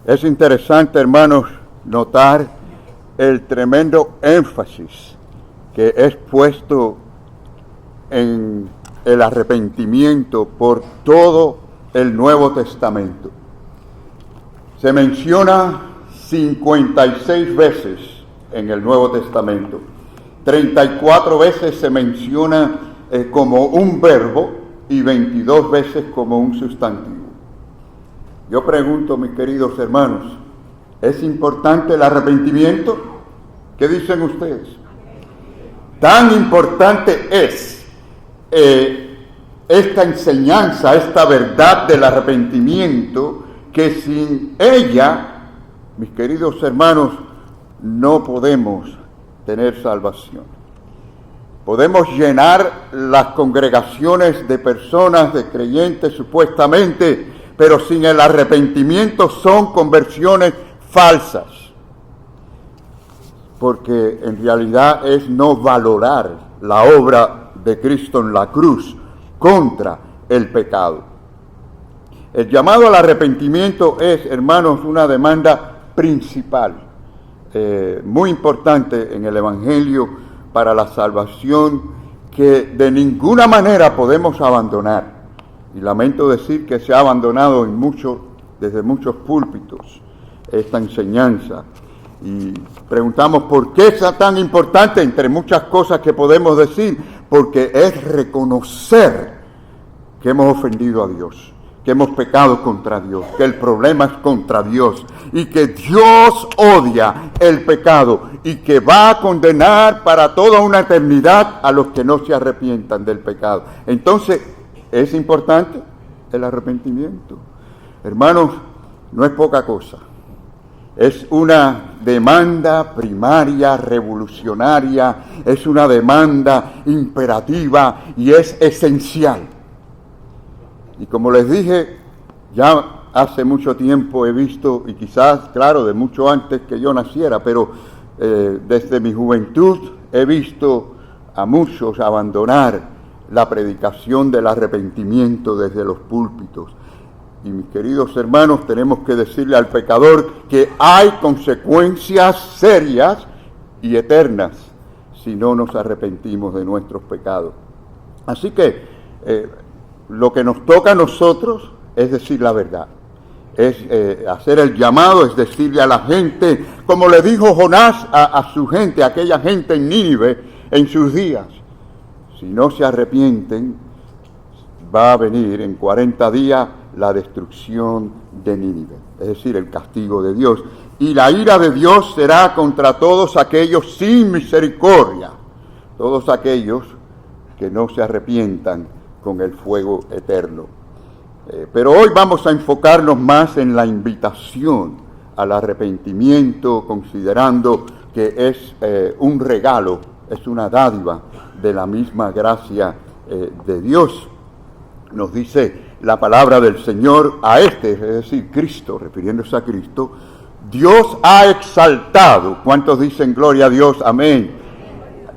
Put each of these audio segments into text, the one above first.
Es interesante, hermanos, notar el tremendo énfasis que es puesto en el arrepentimiento por todo el Nuevo Testamento. Se menciona 56 veces en el Nuevo Testamento. 34 veces se menciona como un verbo y 22 veces como un sustantivo. Yo pregunto, mis queridos hermanos, ¿es importante el arrepentimiento? ¿Qué dicen ustedes? Tan importante es esta enseñanza, esta verdad del arrepentimiento, que sin ella, mis queridos hermanos, no podemos tener salvación. Podemos llenar las congregaciones de personas, de creyentes supuestamente, pero sin el arrepentimiento son conversiones falsas. Porque en realidad es no valorar la obra de Cristo en la cruz contra el pecado. El llamado al arrepentimiento es, hermanos, una demanda principal, muy importante en el Evangelio para la salvación, que de ninguna manera podemos abandonar. Y lamento decir que se ha abandonado desde muchos púlpitos esta enseñanza. Y preguntamos por qué es tan importante, entre muchas cosas que podemos decir, porque es reconocer que hemos ofendido a Dios, que hemos pecado contra Dios, que el problema es contra Dios y que Dios odia el pecado y que va a condenar para toda una eternidad a los que no se arrepientan del pecado. Entonces, ¿es importante el arrepentimiento? Hermanos, no es poca cosa. Es una demanda primaria, revolucionaria, es una demanda imperativa y es esencial. Y como les dije, ya hace mucho tiempo he visto, y quizás, claro, de mucho antes que yo naciera, pero desde mi juventud he visto a muchos abandonar la predicación del arrepentimiento desde los púlpitos. Y mis queridos hermanos, tenemos que decirle al pecador que hay consecuencias serias y eternas si no nos arrepentimos de nuestros pecados. Así que lo que nos toca a nosotros es decir la verdad, es hacer el llamado, es decirle a la gente, como le dijo Jonás a su gente, a aquella gente en Nínive en sus días: si no se arrepienten, va a venir en 40 días la destrucción de Nínive, es decir, el castigo de Dios. Y la ira de Dios será contra todos aquellos sin misericordia, todos aquellos que no se arrepientan con el fuego eterno. Pero hoy vamos a enfocarnos más en la invitación al arrepentimiento, considerando que es un regalo, es una dádiva de la misma gracia de Dios. Nos dice la palabra del Señor a es decir, Cristo, refiriéndose a Cristo: Dios ha exaltado. ¿Cuántos dicen gloria a Dios? Amén.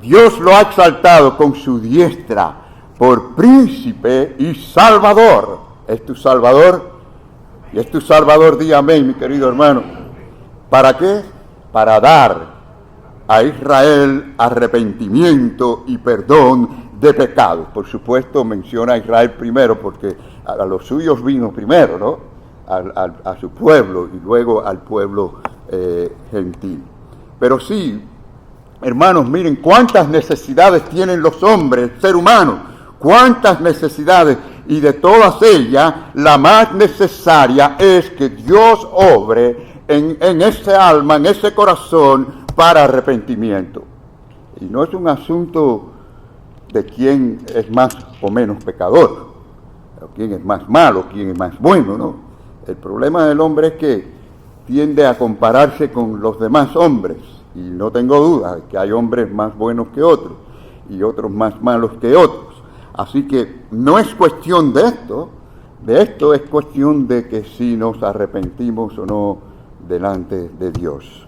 Dios lo ha exaltado con su diestra por príncipe y salvador. ¿Es tu salvador? Y es tu salvador, di amén, mi querido hermano. ¿Para qué? Para dar a Israel arrepentimiento y perdón de pecados. Por supuesto, menciona a Israel primero, porque a los suyos vino primero, ¿no? A su pueblo y luego al pueblo gentil. Pero sí, hermanos, miren cuántas necesidades tienen los hombres, el ser humano, cuántas necesidades, y de todas ellas, la más necesaria es que Dios obre en ese alma, en ese corazón, para arrepentimiento. Y no es un asunto de quién es más o menos pecador, o quién es más malo, quién es más bueno, ¿no? El problema del hombre es que tiende a compararse con los demás hombres, y no tengo duda de que hay hombres más buenos que otros, y otros más malos que otros. Así que no es cuestión de esto es cuestión de que si nos arrepentimos o no delante de Dios.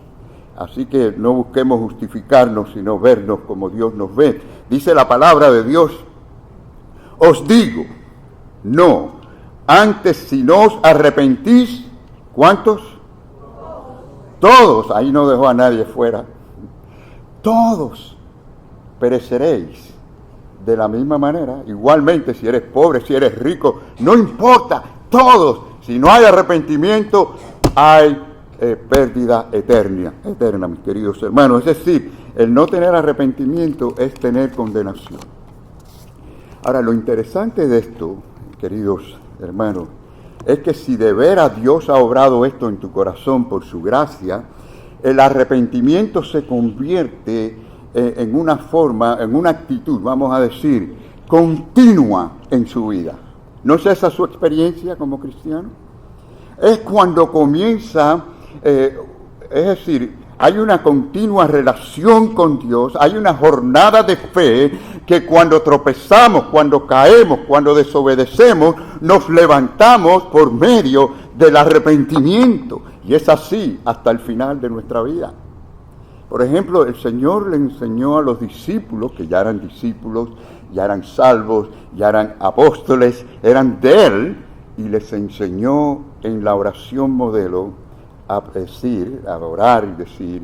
Así que no busquemos justificarnos, sino vernos como Dios nos ve. Dice la palabra de Dios: os digo, no, antes si no os arrepentís, ¿cuántos? todos, ahí no dejó a nadie fuera, todos pereceréis de la misma manera. Igualmente, si eres pobre, si eres rico, no importa, todos. Si no hay arrepentimiento, hay pérdida eterna, mis queridos hermanos. Es decir, el no tener arrepentimiento es tener condenación. Ahora, lo interesante de esto, queridos hermanos, es que si de veras Dios ha obrado esto en tu corazón por su gracia, el arrepentimiento se convierte en una forma, en una actitud, vamos a decir, continua en su vida. ¿No es esa su experiencia como cristiano? Es cuando comienza, es decir, hay una continua relación con Dios, hay una jornada de fe que cuando tropezamos, cuando caemos, cuando desobedecemos, nos levantamos por medio del arrepentimiento. Y es así hasta el final de nuestra vida. Por ejemplo, el Señor le enseñó a los discípulos, que ya eran discípulos, ya eran salvos, ya eran apóstoles, eran de Él, y les enseñó en la oración modelo a decir, a orar y decir,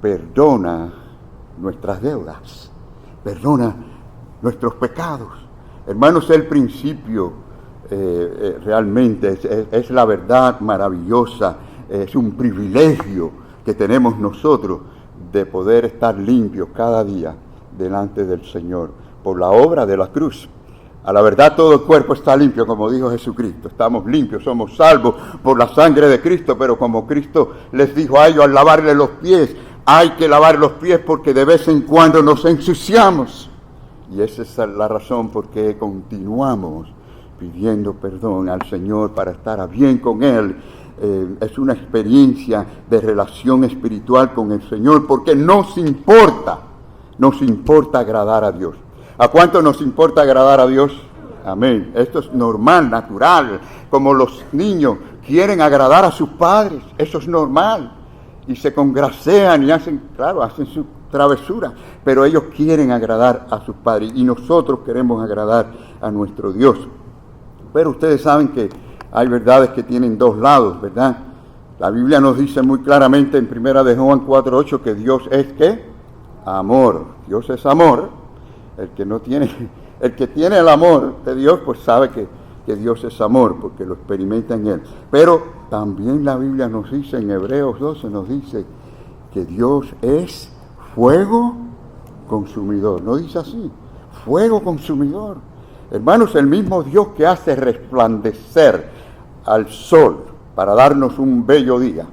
perdona nuestras deudas, perdona nuestros pecados. Hermanos, el principio realmente es la verdad maravillosa, es un privilegio que tenemos nosotros de poder estar limpios cada día delante del Señor por la obra de la cruz. A la verdad todo el cuerpo está limpio, como dijo Jesucristo. Estamos limpios, somos salvos por la sangre de Cristo, pero como Cristo les dijo a ellos al lavarle los pies, hay que lavar los pies porque de vez en cuando nos ensuciamos. Y esa es la razón por qué continuamos pidiendo perdón al Señor para estar a bien con Él. Es una experiencia de relación espiritual con el Señor, porque nos importa agradar a Dios. ¿A cuánto nos importa agradar a Dios? Amén. Esto es normal, natural, como los niños quieren agradar a sus padres, eso es normal. Y se congracean y hacen su travesura, pero ellos quieren agradar a sus padres y nosotros queremos agradar a nuestro Dios. Pero ustedes saben que hay verdades que tienen dos lados, ¿verdad? La Biblia nos dice muy claramente en 1 de Juan 4:8 que Dios es ¿qué? Amor. Dios es amor. El que tiene el amor de Dios, pues sabe que Dios es amor, porque lo experimenta en Él. Pero también la Biblia nos dice, en Hebreos 12 nos dice que Dios es fuego consumidor. ¿No dice así? Fuego consumidor. Hermanos, el mismo Dios que hace resplandecer al sol para darnos un bello día,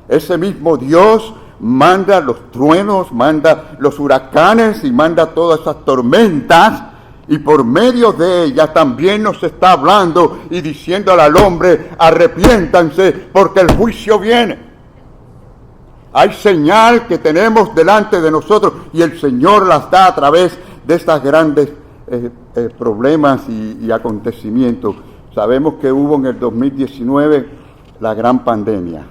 ese mismo Dios manda los truenos, manda los huracanes y manda todas esas tormentas, y por medio de ellas también nos está hablando y diciéndole al hombre, arrepiéntanse porque el juicio viene. Hay señal que tenemos delante de nosotros y el Señor las da a través de estas grandes problemas y acontecimientos. Sabemos que hubo en el 2019 la gran pandemia.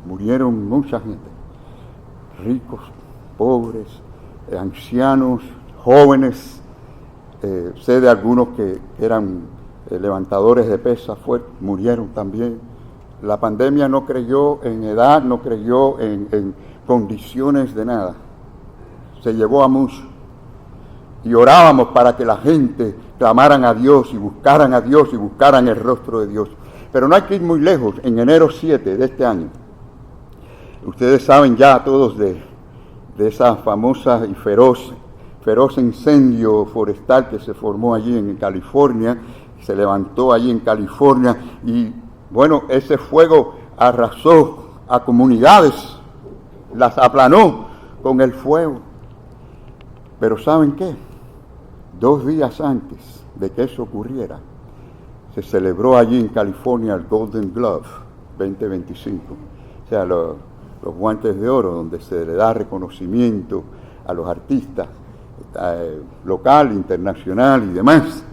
Murieron mucha gente. Ricos, pobres, ancianos, jóvenes. Sé de algunos que eran levantadores de pesas, murieron también. La pandemia no creyó en edad, no creyó en condiciones de nada. Se llevó a muchos. Y orábamos para que la gente clamaran a Dios y buscaran a Dios y buscaran el rostro de Dios. Pero no hay que ir muy lejos. En enero 7 de este año, ustedes saben ya todos de esa famosa y feroz incendio forestal que se formó allí en California, se levantó allí en California y bueno, ese fuego arrasó a comunidades, las aplanó con el fuego. Pero ¿saben qué? 2 días antes de que eso ocurriera, se celebró allí en California el Golden Glove 2025, o sea, los guantes de oro, donde se le da reconocimiento a los artistas local, internacional y demás.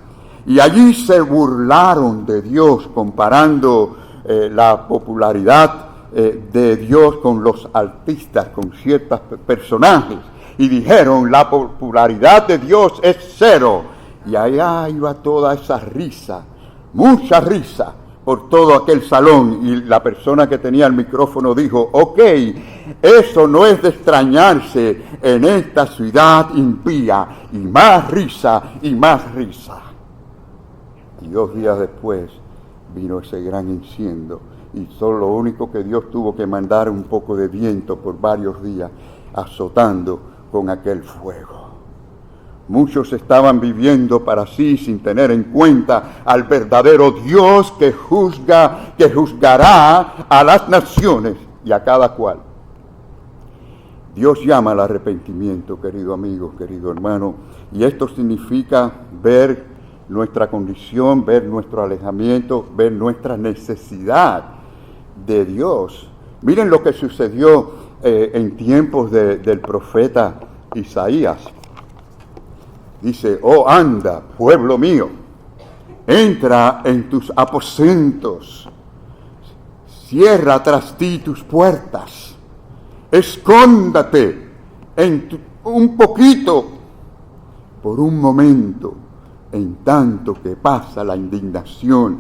Y allí se burlaron de Dios, comparando la popularidad de Dios con los artistas, con ciertos personajes. Y dijeron, la popularidad de Dios es 0. Y allá iba toda esa risa, mucha risa, por todo aquel salón y la persona que tenía el micrófono dijo, ok, eso no es de extrañarse en esta ciudad impía, y más risa y más risa. Y 2 días después vino ese gran incendio y solo lo único que Dios tuvo que mandar un poco de viento por varios días azotando con aquel fuego. Muchos estaban viviendo para sí sin tener en cuenta al verdadero Dios que juzgará a las naciones y a cada cual. Dios llama al arrepentimiento, querido amigo, querido hermano, y esto significa ver nuestra condición, ver nuestro alejamiento, ver nuestra necesidad de Dios. Miren lo que sucedió en tiempos del profeta Isaías. Dice, oh anda, pueblo mío, entra en tus aposentos, cierra tras ti tus puertas, escóndate un poquito, por un momento, en tanto que pasa la indignación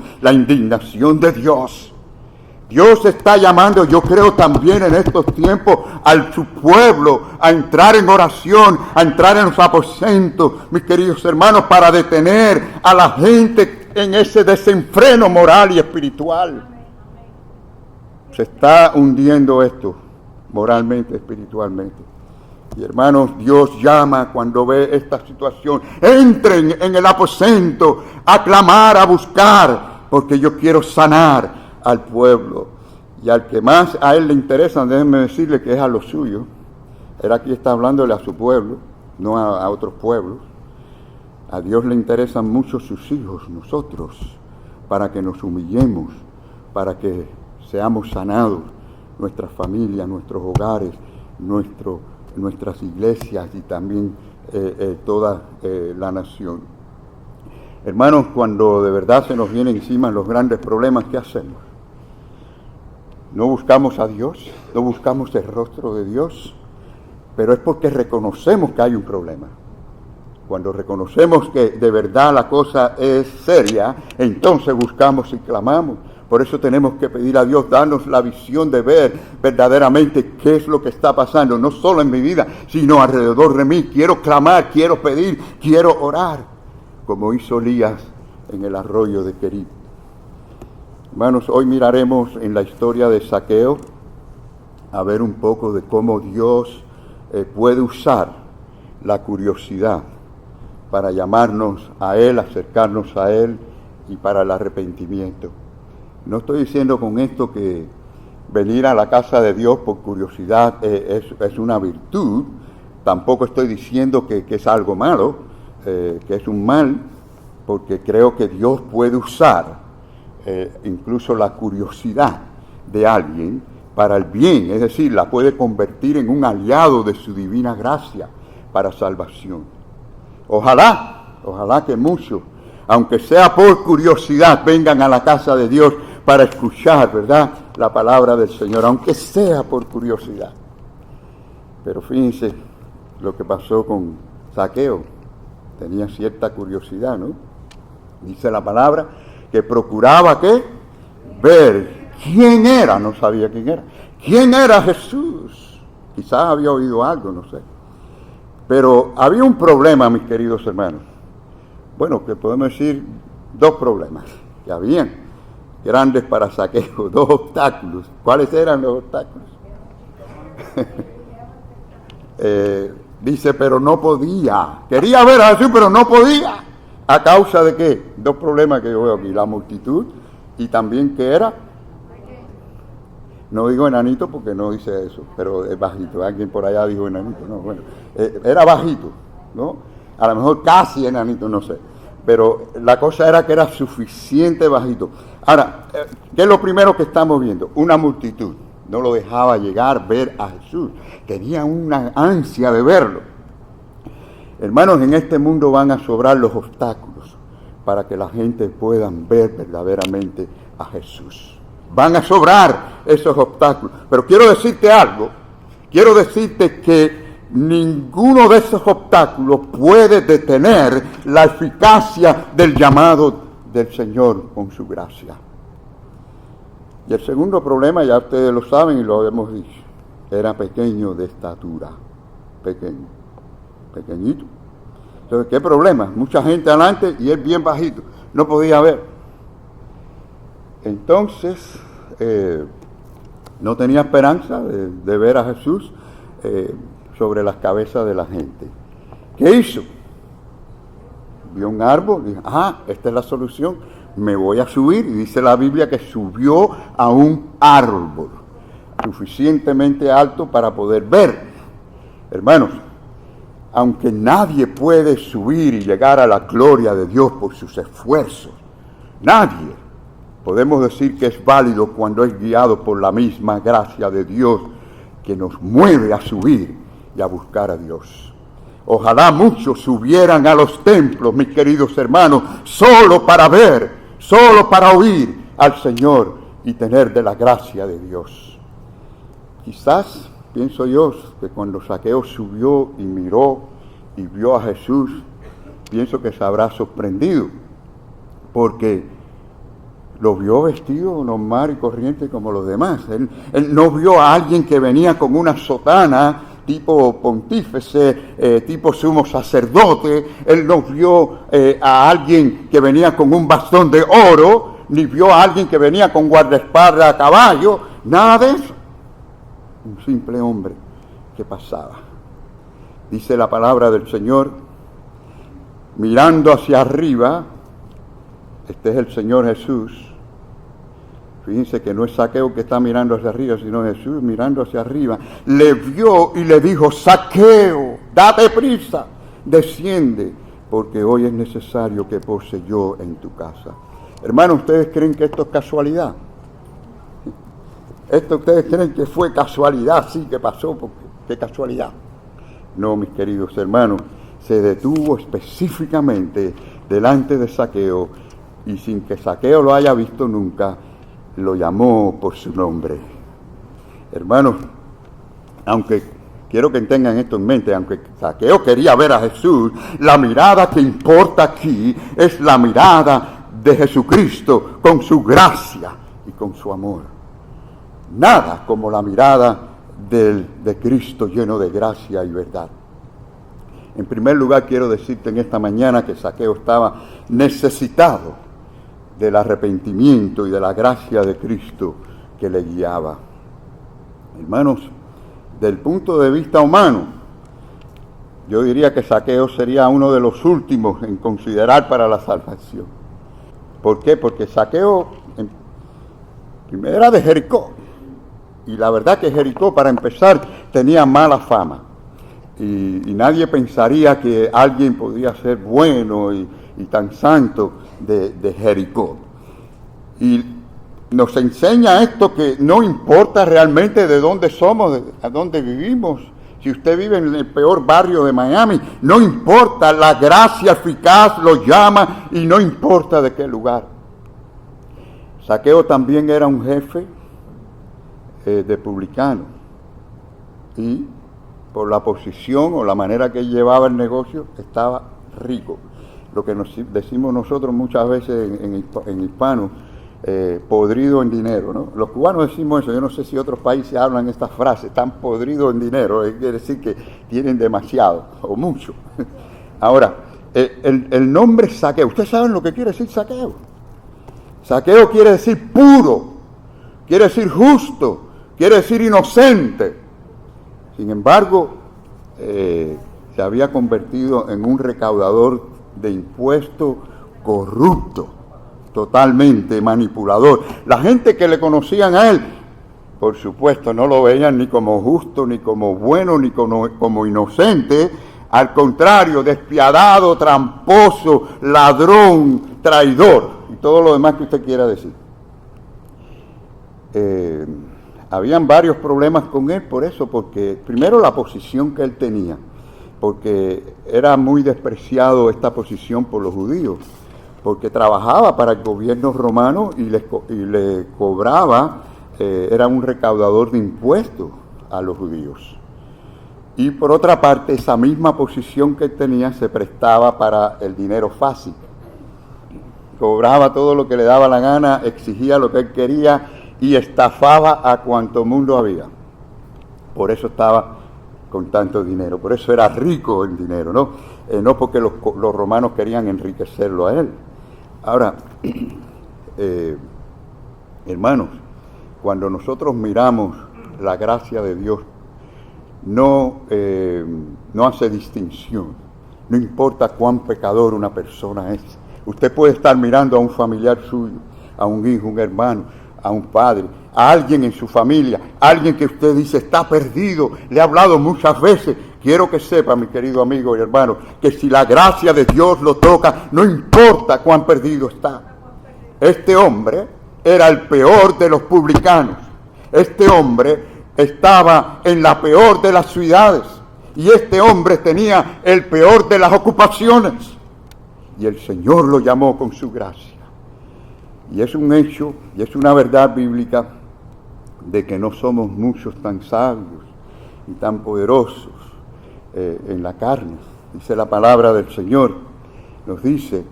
de Dios. Dios está llamando, yo creo también en estos tiempos, a su pueblo a entrar en oración, a entrar en los aposentos, mis queridos hermanos, para detener a la gente en ese desenfreno moral y espiritual. Se está hundiendo esto, moralmente, espiritualmente. Y hermanos, Dios llama cuando ve esta situación, entren en el aposento, a clamar, a buscar, porque yo quiero sanar al pueblo, y al que más a él le interesa, déjenme decirle que es a los suyos. Él aquí está hablándole a su pueblo, no a otros pueblos. A Dios le interesan mucho sus hijos, nosotros, para que nos humillemos, para que seamos sanados, nuestras familias, nuestros hogares, nuestras iglesias y también toda la nación. Hermanos, cuando de verdad se nos vienen encima los grandes problemas, ¿qué hacemos? No buscamos a Dios, no buscamos el rostro de Dios, pero es porque reconocemos que hay un problema. Cuando reconocemos que de verdad la cosa es seria, entonces buscamos y clamamos. Por eso tenemos que pedir a Dios, darnos la visión de ver verdaderamente qué es lo que está pasando, no solo en mi vida, sino alrededor de mí. Quiero clamar, quiero pedir, quiero orar, como hizo Elías en el arroyo de Querib. Hermanos, hoy miraremos en la historia de Zaqueo a ver un poco de cómo Dios puede usar la curiosidad para llamarnos a Él, acercarnos a Él y para el arrepentimiento. No estoy diciendo con esto que venir a la casa de Dios por curiosidad es una virtud, tampoco estoy diciendo que es algo malo, que es un mal, porque creo que Dios puede usar incluso la curiosidad de alguien para el bien, es decir, la puede convertir en un aliado de su divina gracia para salvación. Ojalá que muchos, aunque sea por curiosidad, vengan a la casa de Dios para escuchar, ¿verdad?, la palabra del Señor, aunque sea por curiosidad. Pero fíjense lo que pasó con Zaqueo. Tenía cierta curiosidad, ¿no? Dice la palabra que procuraba, ¿qué? Ver quién era, no sabía quién era. ¿Quién era Jesús? Quizás había oído algo, no sé. Pero había un problema, mis queridos hermanos. Bueno, que podemos decir 2 problemas que habían grandes para Zaqueo, 2 obstáculos. ¿Cuáles eran los obstáculos? Dice, pero no podía. Quería ver a Jesús, pero no podía. ¿A causa de qué? 2 problemas que yo veo aquí. La multitud y también, ¿qué era? No digo enanito porque no dice eso, pero es bajito. Alguien por allá dijo enanito. No, bueno, era bajito, ¿no? A lo mejor casi enanito, no sé. Pero la cosa era que era suficiente bajito. Ahora, ¿qué es lo primero que estamos viendo? Una multitud. No lo dejaba llegar, ver a Jesús. Tenía una ansia de verlo. Hermanos, en este mundo van a sobrar los obstáculos para que la gente pueda ver verdaderamente a Jesús. Van a sobrar esos obstáculos. Pero quiero decirte algo. Quiero decirte que ninguno de esos obstáculos puede detener la eficacia del llamado del Señor con su gracia. Y el segundo problema, ya ustedes lo saben y lo hemos dicho, era pequeño de estatura, pequeñito. Entonces, ¿qué problema? Mucha gente adelante y él bien bajito, no podía ver. Entonces, no tenía esperanza de ver a Jesús sobre las cabezas de la gente. ¿Qué hizo? Vio un árbol y dijo, esta es la solución, me voy a subir. Y dice la Biblia que subió a un árbol suficientemente alto para poder ver. Hermanos, aunque nadie puede subir y llegar a la gloria de Dios por sus esfuerzos, nadie, podemos decir que es válido cuando es guiado por la misma gracia de Dios que nos mueve a subir y a buscar a Dios. Ojalá muchos subieran a los templos, mis queridos hermanos, solo para ver, solo para oír al Señor y tener de la gracia de Dios. Quizás, pienso yo, que cuando Zaqueo subió y miró y vio a Jesús, pienso que se habrá sorprendido, porque lo vio vestido normal y corriente como los demás. Él no vio a alguien que venía con una sotana tipo pontífice, tipo sumo sacerdote. Él no vio a alguien que venía con un bastón de oro, ni vio a alguien que venía con guardaespaldas a caballo, nada de eso. Un simple hombre que pasaba. Dice la palabra del Señor, mirando hacia arriba, este es el Señor Jesús. Fíjense que no es Zaqueo que está mirando hacia arriba, sino Jesús mirando hacia arriba. Le vio y le dijo, Zaqueo, date prisa, desciende, porque hoy es necesario que pose yo en tu casa. Hermanos, ¿ustedes creen que esto es casualidad? ¿Esto ustedes creen que fue casualidad? Sí, que pasó, porque qué casualidad. No, mis queridos hermanos, se detuvo específicamente delante de Zaqueo y sin que Zaqueo lo haya visto nunca, lo llamó por su nombre. Hermanos, aunque quiero que tengan esto en mente, aunque Zaqueo quería ver a Jesús, la mirada que importa aquí es la mirada de Jesucristo con su gracia y con su amor. Nada como la mirada de Cristo lleno de gracia y verdad. En primer lugar, quiero decirte en esta mañana que Zaqueo estaba necesitado del arrepentimiento y de la gracia de Cristo que le guiaba. Hermanos, del punto de vista humano, yo diría que Zaqueo sería uno de los últimos en considerar para la salvación. ¿Por qué? Porque Zaqueo primero era de Jericó, y la verdad que Jericó, para empezar, tenía mala fama, y nadie pensaría que alguien podía ser bueno y tan santo de Jericó. Y nos enseña esto, que no importa realmente de dónde somos, a dónde vivimos. Si usted vive en el peor barrio de Miami, no importa, la gracia eficaz lo llama y no importa de qué lugar. Zaqueo también era un jefe de publicano, y por la posición o la manera que él llevaba el negocio estaba rico. Lo que nos decimos nosotros muchas veces en hispano, podrido en dinero, ¿no? Los cubanos decimos eso. Yo no sé si otros países hablan estas frases, están podridos en dinero, quiere decir que tienen demasiado o mucho. Ahora, el nombre Zaqueo, ¿ustedes saben lo que quiere decir Zaqueo? Zaqueo quiere decir puro, quiere decir justo, quiere decir inocente. Sin embargo, se había convertido en un recaudador de impuestos corrupto, totalmente manipulador. La gente que le conocían a él, por supuesto, no lo veían ni como justo, ni como bueno, ni como inocente. Al contrario, despiadado, tramposo, ladrón, traidor, y todo lo demás que usted quiera decir. Habían varios problemas con él por eso, porque primero la posición que él tenía, porque era muy despreciado esta posición por los judíos, porque trabajaba para el gobierno romano y le cobraba, era un recaudador de impuestos a los judíos. Y por otra parte, esa misma posición que él tenía se prestaba para el dinero fácil. Cobraba todo lo que le daba la gana, exigía lo que él quería, y estafaba a cuanto mundo había. Por eso estaba con tanto dinero, por eso era rico en dinero, ¿no? No porque los romanos querían enriquecerlo a él. Ahora, hermanos, cuando nosotros miramos la gracia de Dios, no hace distinción, no importa cuán pecador una persona es. Usted puede estar mirando a un familiar suyo, a un hijo, un hermano, a un padre, a alguien en su familia, alguien que usted dice está perdido, le ha hablado muchas veces. Quiero que sepa, mi querido amigo y hermano, que si la gracia de Dios lo toca, no importa cuán perdido está. Este hombre era el peor de los publicanos. Este hombre estaba en la peor de las ciudades. Y este hombre tenía el peor de las ocupaciones. Y el Señor lo llamó con su gracia. Y es un hecho, y es una verdad bíblica, de que no somos muchos tan sabios y tan poderosos en la carne. Dice la palabra del Señor, nos dice,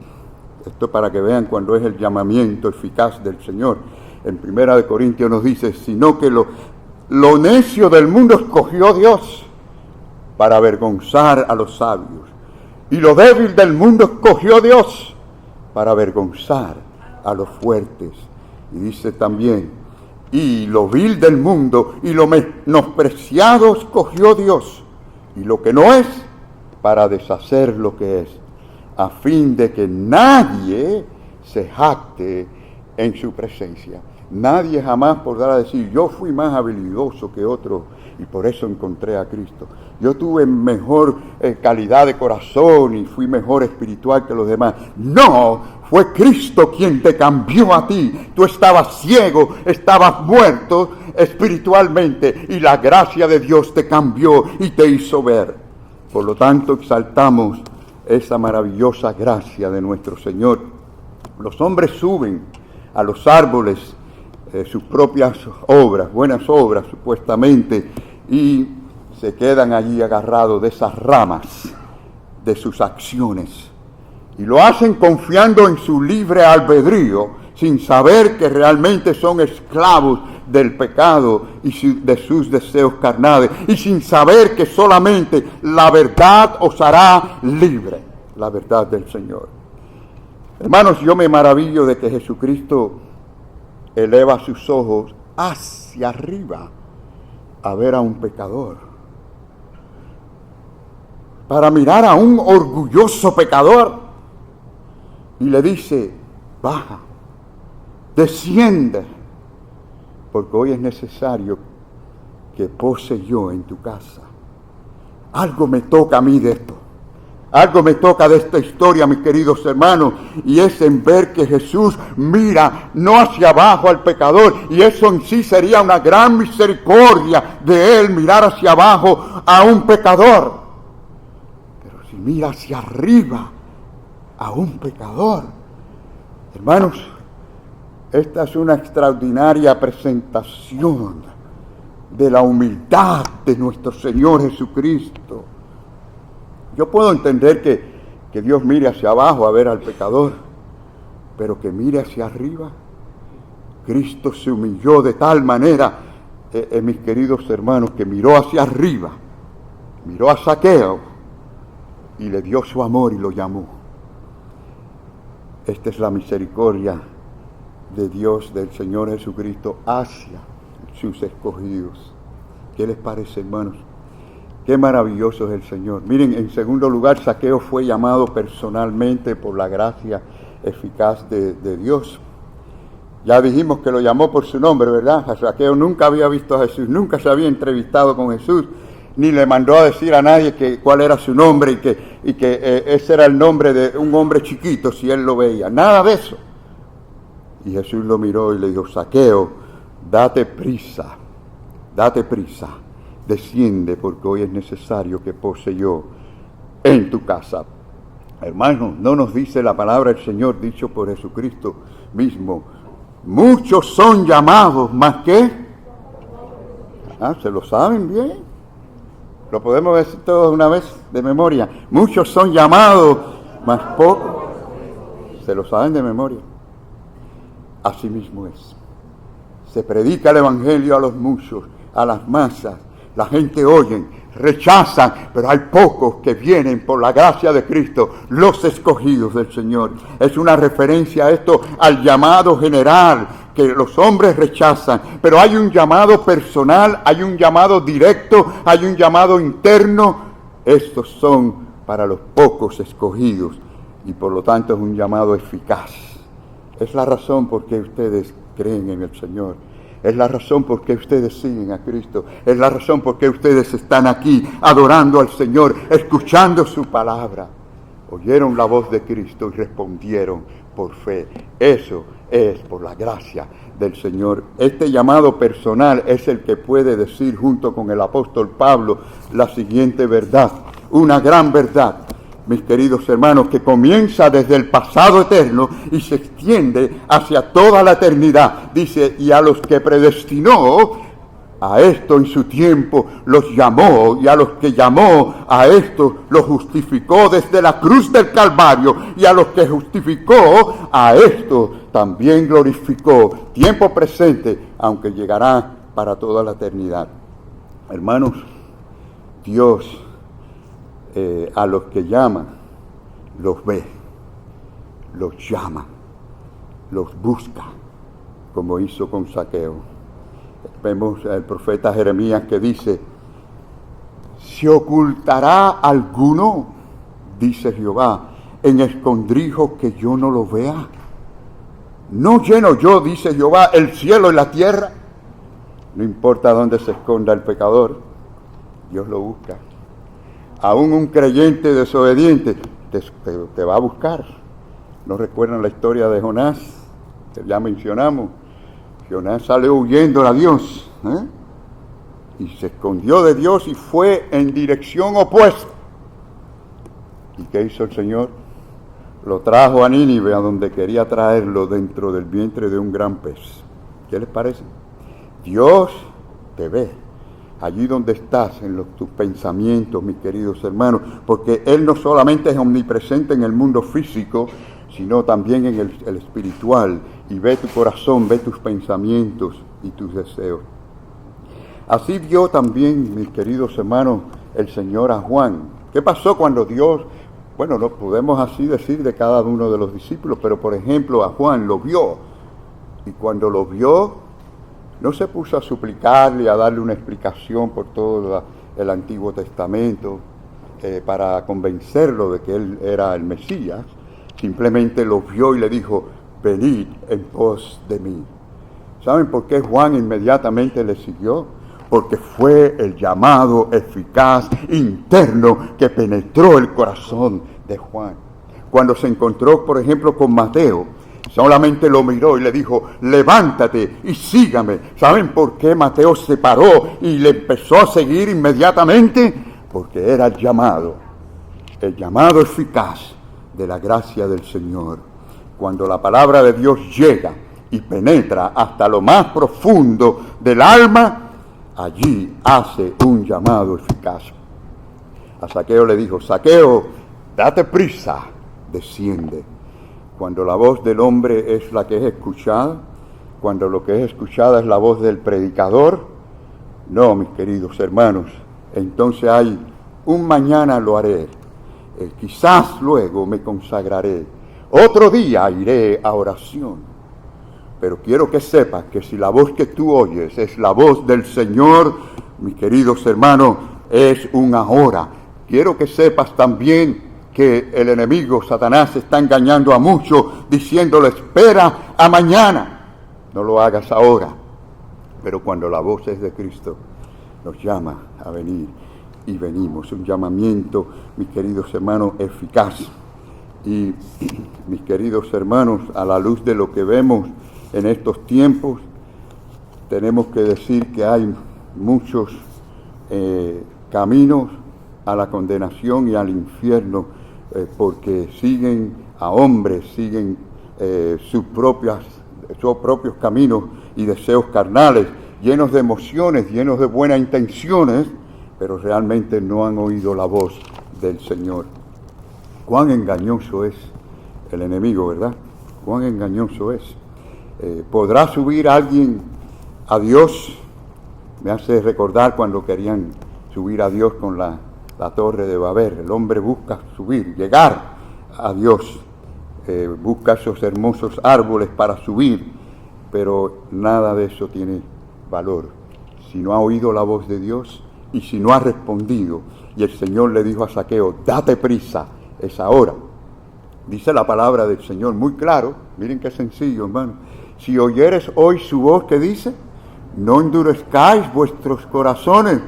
esto para que vean cuando es el llamamiento eficaz del Señor. En 1 Corintios nos dice, sino que lo necio del mundo escogió Dios para avergonzar a los sabios. Y lo débil del mundo escogió Dios para avergonzar a los fuertes. Y dice también, y lo vil del mundo y lo menospreciado escogió Dios, y lo que no es, para deshacer lo que es, a fin de que nadie se jacte en su presencia. Nadie jamás podrá decir, yo fui más habilidoso que otro y por eso encontré a Cristo. Yo tuve mejor calidad de corazón y fui mejor espiritual que los demás. No, fue Cristo quien te cambió a ti. Tú estabas ciego, estabas muerto espiritualmente y la gracia de Dios te cambió y te hizo ver. Por lo tanto, exaltamos esa maravillosa gracia de nuestro Señor. Los hombres suben a los árboles sus propias obras, buenas obras supuestamente, y se quedan allí agarrados de esas ramas de sus acciones. Y lo hacen confiando en su libre albedrío, sin saber que realmente son esclavos del pecado y de sus deseos carnales, y sin saber que solamente la verdad os hará libre, la verdad del Señor. Hermanos, yo me maravillo de que Jesucristo eleva sus ojos hacia arriba a ver a un pecador, para mirar a un orgulloso pecador, y le dice, baja, desciende, porque hoy es necesario que pose yo en tu casa. Algo me toca a mí de esto. Algo me toca de esta historia, mis queridos hermanos, y es en ver que Jesús mira no hacia abajo al pecador, y eso en sí sería una gran misericordia de Él, mirar hacia abajo a un pecador. Pero si mira hacia arriba a un pecador, hermanos, esta es una extraordinaria presentación de la humildad de nuestro Señor Jesucristo. Yo puedo entender que Dios mire hacia abajo a ver al pecador, pero que mire hacia arriba. Cristo se humilló de tal manera, mis queridos hermanos, que miró hacia arriba, miró a Zaqueo y le dio su amor y lo llamó. Esta es la misericordia de Dios, del Señor Jesucristo, hacia sus escogidos. ¿Qué les parece, hermanos? Qué maravilloso es el Señor. Miren, en segundo lugar, Zaqueo fue llamado personalmente por la gracia eficaz de Dios. Ya dijimos que lo llamó por su nombre, ¿verdad? Zaqueo nunca había visto a Jesús, nunca se había entrevistado con Jesús, ni le mandó a decir a nadie cuál era su nombre y que ese era el nombre de un hombre chiquito si él lo veía. Nada de eso. Y Jesús lo miró y le dijo, Zaqueo, date prisa, desciende porque hoy es necesario que pose yo en tu casa. Hermanos, no nos dice la palabra del Señor, dicho por Jesucristo mismo, muchos son llamados, ¿más qué? ¿Se lo saben bien? Lo podemos decir todos una vez de memoria. Muchos son llamados, más pocos se lo saben de memoria. Así mismo es. se predica el evangelio a los muchos, a las masas, la gente oye, rechazan, pero hay pocos que vienen por la gracia de Cristo, los escogidos del Señor. Es una referencia a esto, al llamado general, que los hombres rechazan, pero hay un llamado personal, hay un llamado directo, hay un llamado interno. Estos son para los pocos escogidos y por lo tanto es un llamado eficaz. Es la razón por qué ustedes creen en el Señor. Es la razón por qué ustedes siguen a Cristo. Es la razón por qué ustedes están aquí adorando al Señor, escuchando su palabra. Oyeron la voz de Cristo y respondieron por fe. Eso es por la gracia del Señor. Este llamado personal es el que puede decir junto con el apóstol Pablo la siguiente verdad, una gran verdad, mis queridos hermanos, que comienza desde el pasado eterno y se extiende hacia toda la eternidad. Dice, y a los que predestinó, a esto en su tiempo los llamó, y a los que llamó, a esto los justificó desde la cruz del Calvario, y a los que justificó, a esto también glorificó, tiempo presente, aunque llegará para toda la eternidad. Hermanos, Dios a los que llama, los ve, los llama, los busca, como hizo con Zaqueo. Vemos al profeta Jeremías que dice, ¿se ocultará alguno, dice Jehová, en escondrijo que yo no lo vea? ¿No lleno yo, dice Jehová, el cielo y la tierra? No importa dónde se esconda el pecador, Dios lo busca. Aún un creyente desobediente te va a buscar. ¿No recuerdan la historia de Jonás, que ya mencionamos? Jonás salió huyendo a Dios, y se escondió de Dios y fue en dirección opuesta. ¿Y qué hizo el Señor? Lo trajo a Nínive, a donde quería traerlo, dentro del vientre de un gran pez. ¿Qué les parece? Dios te ve allí donde estás, en tus pensamientos, mis queridos hermanos, porque Él no solamente es omnipresente en el mundo físico, sino también en el espiritual, y ve tu corazón, ve tus pensamientos y tus deseos. Así vio también, mis queridos hermanos, el Señor a Juan. ¿Qué pasó cuando Dios, bueno, no podemos así decir de cada uno de los discípulos, pero por ejemplo a Juan lo vio, y cuando lo vio, no se puso a suplicarle, a darle una explicación por todo el Antiguo Testamento para convencerlo de que él era el Mesías. Simplemente lo vio y le dijo, venid en pos de mí. ¿Saben por qué Juan inmediatamente le siguió? Porque fue el llamado eficaz interno que penetró el corazón de Juan. Cuando se encontró, por ejemplo, con Mateo, solamente lo miró y le dijo, levántate y sígame. ¿Saben por qué Mateo se paró y le empezó a seguir inmediatamente? Porque era el llamado eficaz de la gracia del Señor. Cuando la palabra de Dios llega y penetra hasta lo más profundo del alma, allí hace un llamado eficaz. A Zaqueo le dijo, Zaqueo, date prisa, desciende. Cuando la voz del hombre es la que es escuchada, cuando lo que es escuchada es la voz del predicador, no, mis queridos hermanos, entonces hay un mañana lo haré, quizás luego me consagraré, otro día iré a oración. Pero quiero que sepas que si la voz que tú oyes es la voz del Señor, mis queridos hermanos, es un ahora. Quiero que sepas también que el enemigo, Satanás, está engañando a muchos, diciéndole, espera a mañana. No lo hagas ahora. Pero cuando la voz es de Cristo, nos llama a venir y venimos. Un llamamiento, mis queridos hermanos, eficaz. Y mis queridos hermanos, a la luz de lo que vemos en estos tiempos, tenemos que decir que hay muchos caminos a la condenación y al infierno, porque siguen a hombres, siguen sus propios caminos y deseos carnales, llenos de emociones, llenos de buenas intenciones, pero realmente no han oído la voz del Señor. Cuán engañoso es el enemigo, ¿verdad? Cuán engañoso es. ¿Podrá subir alguien a Dios me hace recordar cuando querían subir a Dios con la torre de Babel. El hombre busca subir, llegar a Dios, busca esos hermosos árboles para subir, pero nada de eso tiene valor si no ha oído la voz de Dios y si no ha respondido. Y el Señor le dijo a Zaqueo, date prisa, es ahora. Dice la palabra del Señor muy claro, miren qué sencillo, hermano. Si oyeres hoy su voz, ¿qué dice? No endurezcáis vuestros corazones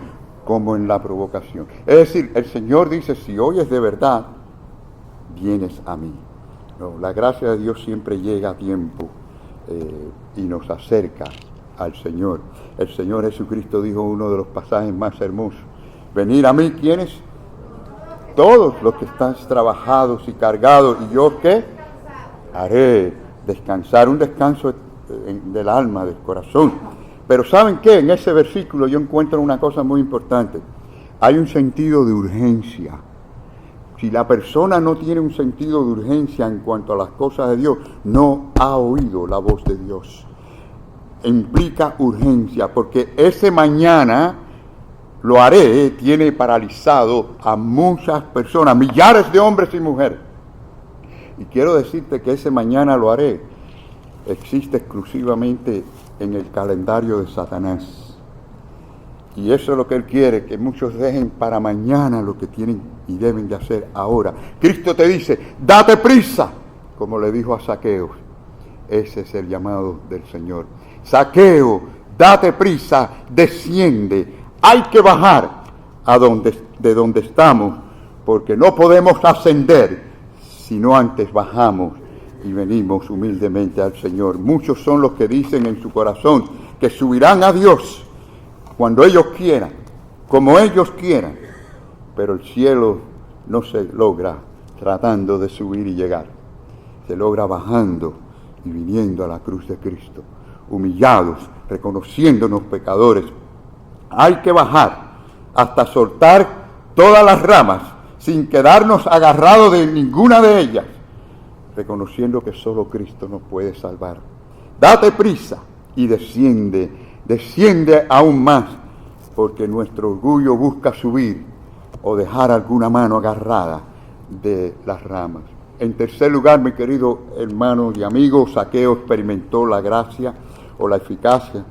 como en la provocación. Es decir, el Señor dice, si oyes de verdad, vienes a mí. No, la gracia de Dios siempre llega a tiempo y nos acerca al Señor. El Señor Jesucristo dijo uno de los pasajes más hermosos, venid a mí, ¿quiénes? Todos los que están trabajados y cargados, y yo ¿qué? Haré descansar, un descanso del alma, del corazón. Pero ¿saben qué? En ese versículo yo encuentro una cosa muy importante. Hay un sentido de urgencia. Si la persona no tiene un sentido de urgencia en cuanto a las cosas de Dios, no ha oído la voz de Dios. Implica urgencia, porque ese mañana lo haré, tiene paralizado a muchas personas, millares de hombres y mujeres. Y quiero decirte que ese mañana lo haré existe exclusivamente en el calendario de Satanás. Y eso es lo que él quiere, que muchos dejen para mañana lo que tienen y deben de hacer ahora. Cristo te dice, date prisa, como le dijo a Zaqueo. Ese es el llamado del Señor. Zaqueo, date prisa, desciende. Hay que bajar de donde estamos, porque no podemos ascender si no antes bajamos y venimos humildemente al Señor. Muchos son los que dicen en su corazón que subirán a Dios cuando ellos quieran, como ellos quieran, pero el cielo no se logra tratando de subir y llegar, se logra bajando y viniendo a la cruz de Cristo, humillados, reconociéndonos pecadores. Hay que bajar hasta soltar todas las ramas sin quedarnos agarrados de ninguna de ellas, reconociendo que solo Cristo nos puede salvar. Date prisa y desciende aún más, porque nuestro orgullo busca subir o dejar alguna mano agarrada de las ramas. En tercer lugar, mi querido hermano y amigo, Zaqueo experimentó la gracia o la eficacia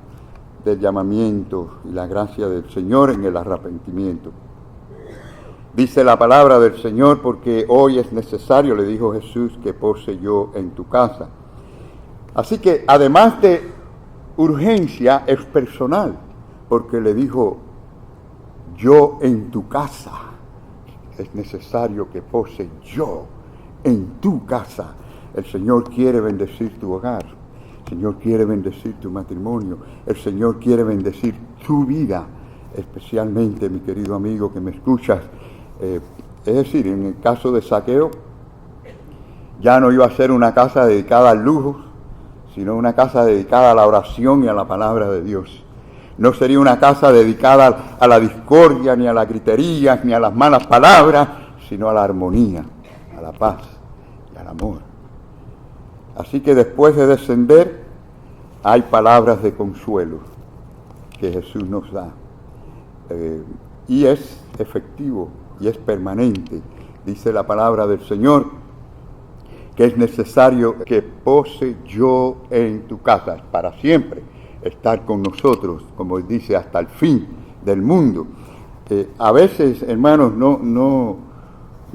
del llamamiento y la gracia del Señor en el arrepentimiento. Dice la palabra del Señor, porque hoy es necesario, le dijo Jesús, que pose yo en tu casa. Así que además de urgencia, es personal, porque le dijo, yo en tu casa, es necesario que pose yo en tu casa. El Señor quiere bendecir tu hogar, el Señor quiere bendecir tu matrimonio, el Señor quiere bendecir tu vida, especialmente, mi querido amigo que me escuchas. Es decir, en el caso de Zaqueo, ya no iba a ser una casa dedicada al lujo, sino una casa dedicada a la oración y a la palabra de Dios. No sería una casa dedicada a la discordia, ni a la gritería, ni a las malas palabras, sino a la armonía, a la paz y al amor. Así que después de descender, hay palabras de consuelo que Jesús nos da. Y es efectivo y es permanente. Dice la palabra del Señor que es necesario que pose yo en tu casa para siempre, estar con nosotros, como dice, hasta el fin del mundo. A veces, hermanos, no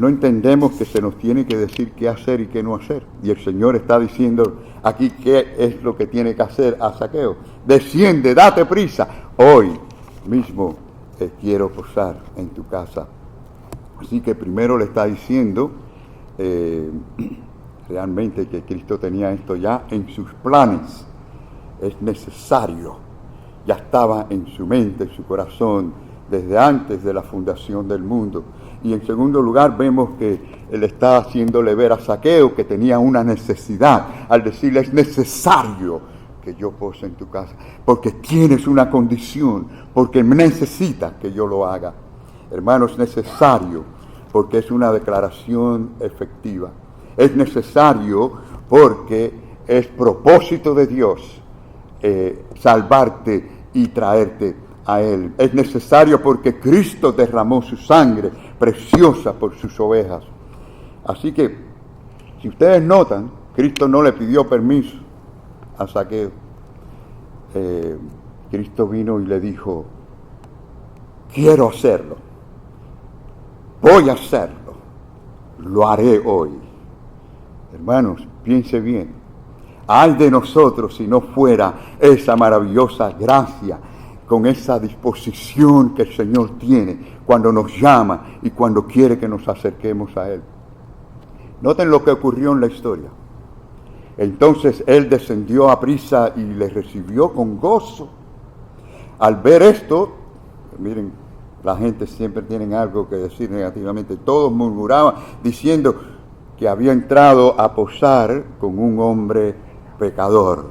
entendemos que se nos tiene que decir qué hacer y qué no hacer. Y el Señor está diciendo aquí qué es lo que tiene que hacer a Zaqueo. Desciende, date prisa. Hoy mismo quiero posar en tu casa. Así que primero le está diciendo realmente que Cristo tenía esto ya en sus planes. Es necesario. Ya estaba en su mente, en su corazón, desde antes de la fundación del mundo. Y en segundo lugar vemos que él está haciéndole ver a Zaqueo que tenía una necesidad, al decirle es necesario que yo pose en tu casa, porque tienes una condición, porque necesitas que yo lo haga. Hermanos, es necesario, porque es una declaración efectiva. Es necesario porque es propósito de Dios salvarte y traerte a Él. Es necesario porque Cristo derramó su sangre preciosa por sus ovejas. Así que, si ustedes notan, Cristo no le pidió permiso a Zaqueo. Cristo vino y le dijo, quiero hacerlo, voy a hacerlo, lo haré hoy. Hermanos, piense bien, ay de nosotros si no fuera esa maravillosa gracia, con esa disposición que el Señor tiene cuando nos llama y cuando quiere que nos acerquemos a Él. Noten lo que ocurrió en la historia. Entonces Él descendió a prisa y le recibió con gozo. Al ver esto, miren, la gente siempre tiene algo que decir negativamente. Todos murmuraban diciendo que había entrado a posar con un hombre pecador.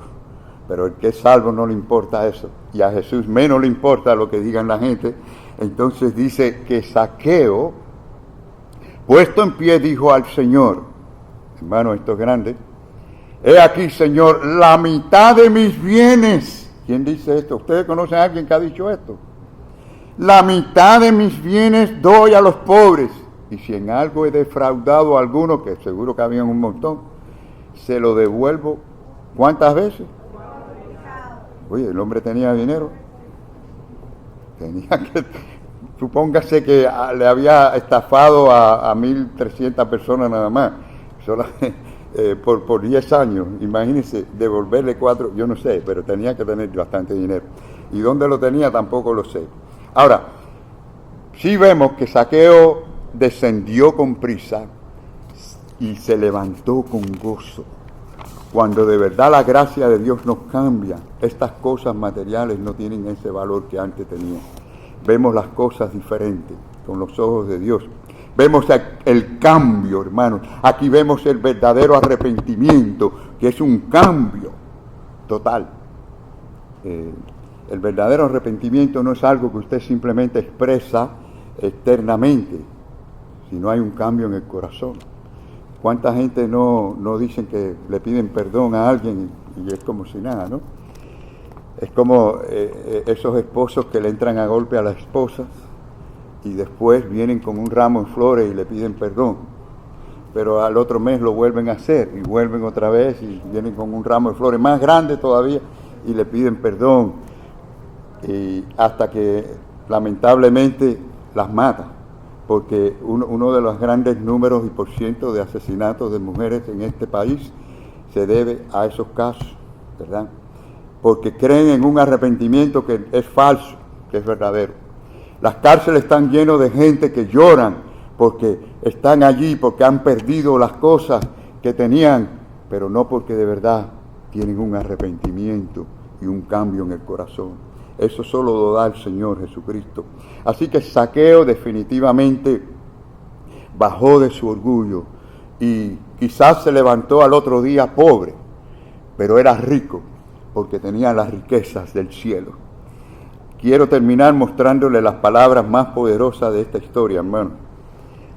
Pero el que es salvo no le importa eso. Y a Jesús menos le importa lo que digan la gente. Entonces dice que Zaqueo, puesto en pie, dijo al Señor, hermano, esto es grande, he aquí, Señor, la mitad de mis bienes. ¿Quién dice esto? ¿Ustedes conocen a alguien que ha dicho esto? La mitad de mis bienes doy a los pobres. Y si en algo he defraudado a alguno, que seguro que habían un montón, se lo devuelvo. ¿Cuántas veces? Oye, el hombre tenía dinero. Tenía que... Supóngase que le había estafado a 1.300 personas nada más. Por 10 años. Imagínense, devolverle 4, yo no sé, pero tenía que tener bastante dinero. ¿Y dónde lo tenía? Tampoco lo sé. Ahora, sí vemos que Zaqueo descendió con prisa y se levantó con gozo. Cuando de verdad la gracia de Dios nos cambia, estas cosas materiales no tienen ese valor que antes tenían. Vemos las cosas diferentes con los ojos de Dios. Vemos el cambio, hermanos. Aquí vemos el verdadero arrepentimiento, que es un cambio total. El verdadero arrepentimiento no es algo que usted simplemente expresa externamente, sino hay un cambio en el corazón. ¿Cuánta gente no dicen que le piden perdón a alguien y es como si nada, ¿no? Es como esos esposos que le entran a golpe a las esposas y después vienen con un ramo de flores y le piden perdón. Pero al otro mes lo vuelven a hacer y vuelven otra vez y vienen con un ramo de flores más grande todavía y le piden perdón. Y hasta que lamentablemente las mata. Porque uno de los grandes números y por ciento de asesinatos de mujeres en este país se debe a esos casos, ¿verdad? Porque creen en un arrepentimiento que es falso, que es verdadero. Las cárceles están llenas de gente que lloran porque están allí, porque han perdido las cosas que tenían, pero no porque de verdad tienen un arrepentimiento y un cambio en el corazón. Eso solo lo da el Señor Jesucristo. Así que Zaqueo definitivamente bajó de su orgullo y quizás se levantó al otro día pobre, pero era rico porque tenía las riquezas del cielo. Quiero terminar mostrándole las palabras más poderosas de esta historia, hermano.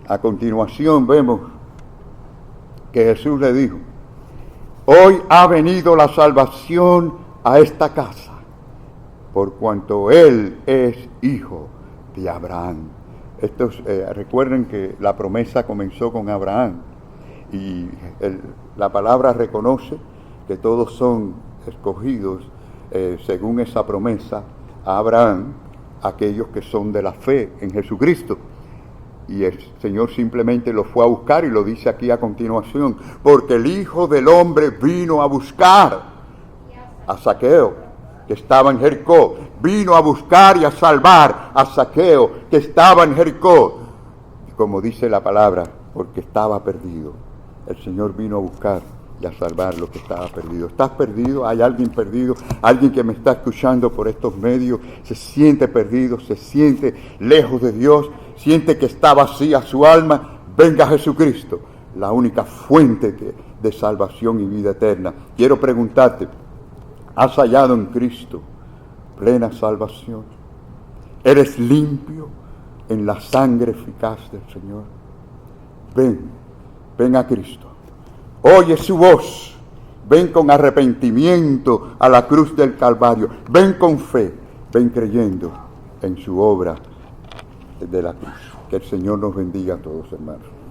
A continuación vemos que Jesús le dijo, hoy ha venido la salvación a esta casa, por cuanto él es hijo de Abraham. Recuerden que la promesa comenzó con Abraham y la palabra reconoce que todos son escogidos según esa promesa a Abraham, aquellos que son de la fe en Jesucristo. Y el Señor simplemente lo fue a buscar y lo dice aquí a continuación, porque el Hijo del Hombre vino a buscar a Zaqueo, que estaba en Jericó, vino a buscar y a salvar a Zaqueo, que estaba en Jericó, como dice la palabra, porque estaba perdido. El Señor vino a buscar y a salvar lo que estaba perdido. ¿Estás perdido? ¿Hay alguien perdido? ¿Alguien que me está escuchando por estos medios se siente perdido, se siente lejos de Dios, siente que está vacía su alma? Venga a Jesucristo, la única fuente de salvación y vida eterna. Quiero preguntarte, ¿has hallado en Cristo plena salvación? ¿Eres limpio en la sangre eficaz del Señor? Ven a Cristo. Oye su voz ven con arrepentimiento a la cruz del Calvario, ven con fe, ven creyendo en su obra de la cruz. Que el Señor nos bendiga a todos, hermanos.